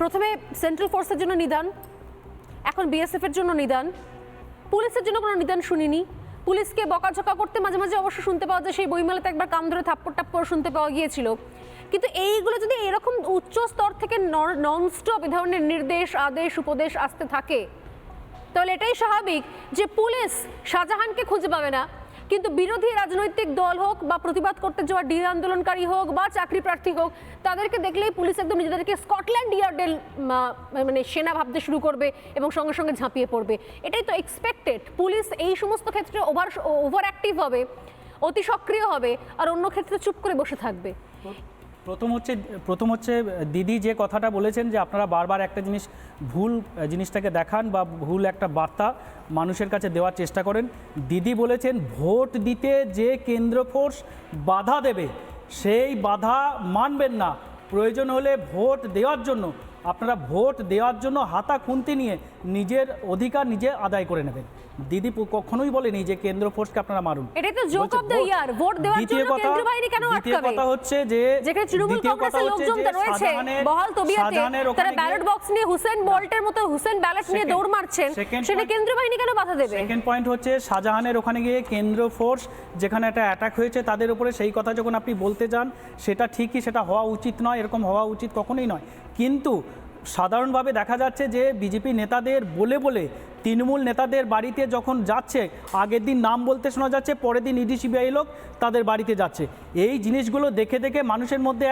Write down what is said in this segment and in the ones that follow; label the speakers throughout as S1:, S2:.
S1: প্রথমে সেন্ট্রাল ফোর্সের জন্য নিদান, এখন বিএসএফ এর জন্য নিদান, পুলিশের জন্য কোনো নিদান শুনিনি। পুলিশকে বকাঝকা করতে মাঝে মাঝে অবশ্য শুনতে পাওয়া যায়, সেই বইমেলাতে একবার কাম ধরে থাপ্পড় টাপ্পড় শুনতে পাওয়া গিয়েছিল। কিন্তু এইগুলো যদি এরকম উচ্চ স্তর থেকে ননস্টপ এ ধরনের নির্দেশ, আদেশ, উপদেশ আসতে থাকে, তাহলে এটাই স্বাভাবিক যে পুলিশ শাহজাহানকে খুঁজে পাবে না, কিন্তু বিরোধী রাজনৈতিক দল হোক বা প্রতিবাদ করতে যাওয়া ডি আন্দোলনকারী হোক বা চাকরি প্রার্থী হোক, তাদেরকে দেখলেই পুলিশ একদম নিজেদেরকে স্কটল্যান্ড ইয়ার্ডের মানে সেনা ভাবতে শুরু করবে এবং সঙ্গে সঙ্গে ঝাঁপিয়ে পড়বে। এটাই তো এক্সপেক্টেড। পুলিশ এই সমস্ত ক্ষেত্রে ওভার অ্যাক্টিভ হবে, অতি সক্রিয় হবে, আর অন্য ক্ষেত্রে চুপ করে বসে থাকবে।
S2: প্রথম হচ্ছে দিদি যে কথাটা বলেছেন যে আপনারা বারবার একটা ভুল জিনিসটাকে দেখান বা ভুল একটা বার্তা মানুষের কাছে দেওয়ার চেষ্টা করেন। দিদি বলেছেন ভোট দিতে যে কেন্দ্র ফোর্স বাধা দেবে সেই বাধা মানবেন না, প্রয়োজন হলে ভোট দেওয়ার জন্য আপনারা ভোট দেওয়ার জন্য হাতা খুন্তি নিয়ে নিজের অধিকার নিজে আদায় করে নেবেন। দিদি কখনোই বলেনি যে কেন্দ্র ফোর্সকে আপনারা মারুন।
S1: এটাই তো joke of the year, vote দেওয়ার জন্য কেন্দ্র বাহিনী কেন আটকাবে?
S2: দ্বিতীয় কথা হচ্ছে যে
S1: যেখানে তৃণমূল কংগ্রেসের লোকজন রয়েছে বহাল তবিয়তে, তারা ব্যালট বক্স নিয়ে হুসেন বোল্টের মতো হুসেন ব্যালট নিয়ে দৌড় মারছেন, সেটা কেন্দ্র বাহিনী কেন বাধা দেবে?
S2: সেকেন্ড পয়েন্ট হচ্ছে শাহজাহানের ওখানে গিয়ে কেন্দ্র ফোর্স যেখানে একটা অ্যাটাক হয়েছে তাদের উপরে, সেই কথা যখন আপনি বলতে যান সেটা ঠিকই, সেটা হওয়া উচিত নয়, এরকম হওয়া উচিত কখনোই নয়। কিন্তু সাধারণভাবে দেখা যাচ্ছে যে বিজেপি নেতাদের বলে বলে তৃণমূল নেতাদের বাড়িতে যখন যাচ্ছে, আগের দিন নাম বলতে শোনা যাচ্ছে, পরের দিন ইডি সিবিআই লোক তাদের বাড়িতে যাচ্ছে। এই জিনিসগুলো দেখে দেখে মানুষের মধ্যে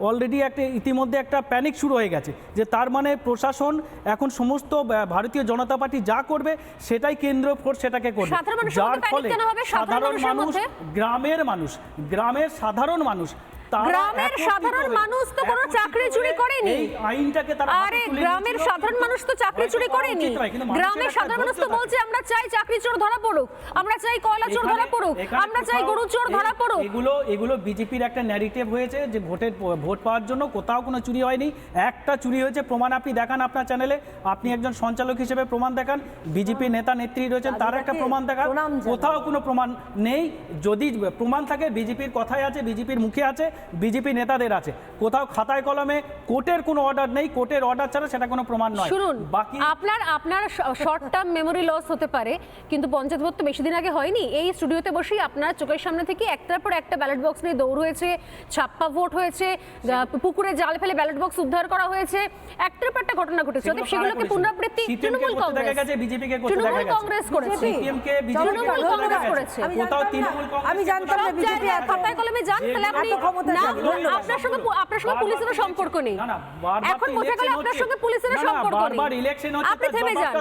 S2: অলরেডি ইতিমধ্যে একটা প্যানিক শুরু হয়ে গেছে যে তার মানে প্রশাসন এখন সমস্ত ভারতীয় জনতা পার্টি যা করবে সেটাই কেন্দ্র ফোর্স সেটাকে করবে, যার ফলে সাধারণ মানুষ, গ্রামের সাধারণ মানুষ,
S1: গ্রামের সাধারণ মানুষ তো কোনো চাকরি চুরি করেনি।
S2: আইনটাকে তারা
S1: আরে গ্রামের সাধারণ মানুষ তো চাকরি চুরি করেনি। গ্রামের সাধারণ মানুষ তো বলছে আমরা চাই চাকরি চোর ধরা পড়ুক, আমরা চাই কয়লা চোর ধরা পড়ুক, আমরা চাই গরু চোর ধরা পড়ুক।
S2: এগুলো বিজেপির একটা ন্যারেটিভ হয়েছে যে ভোট পাওয়ার জন্য কোথাও কোনো চুরি হয়নি। একটা চুরি হয়েছে, প্রমাণ আপনি দেখান আপনার চ্যানেলে, আপনি একজন সঞ্চালক হিসেবে প্রমাণ দেখান, বিজেপি নেতা নেত্রী রয়েছেন তার একটা প্রমাণ দেখান, কোথাও কোনো প্রমাণ নেই। যদি প্রমাণ থাকে বিজেপির কথায় আছে, বিজেপির মুখে আছে, বিজেপি নেতাদের আছে, কোথাও খাতায় কলমে কোর্টের কোনো অর্ডার নেই, কোর্টের অর্ডার ছাড়া সেটা কোনো প্রমাণ নয়।
S1: শুনুন, বাকি আপনার শর্ট টার্ম মেমোরি লস হতে পারে, কিন্তু পঞ্চায়েত ভোট তো বেশি দিন আগে হয়নি। এই স্টুডিওতে বসেই আপনার চোখের সামনে থেকে একটার পর একটা ব্যালট বক্স নিয়ে দৌড় হয়েছে, ছাপ্পা ভোট হয়েছে, পুকুরে জাল ফেলে ব্যালট বক্স উদ্ধার করা হয়েছে, একটার পর একটা ঘটনা ঘটেছে। সেগুলোকে পুনরাবৃত্তি তৃণমূল কংগ্রেস করেছে,
S3: আমি জানতাম না বিজেপি
S1: খাতায় কলমে জান, তাহলে আপনি আপনার সঙ্গে পুলিশের সম্পর্ক নেই। এখন বোঝা গেল আপনার সঙ্গে পুলিশের সম্পর্ক নেই। আপনি থেমে যান।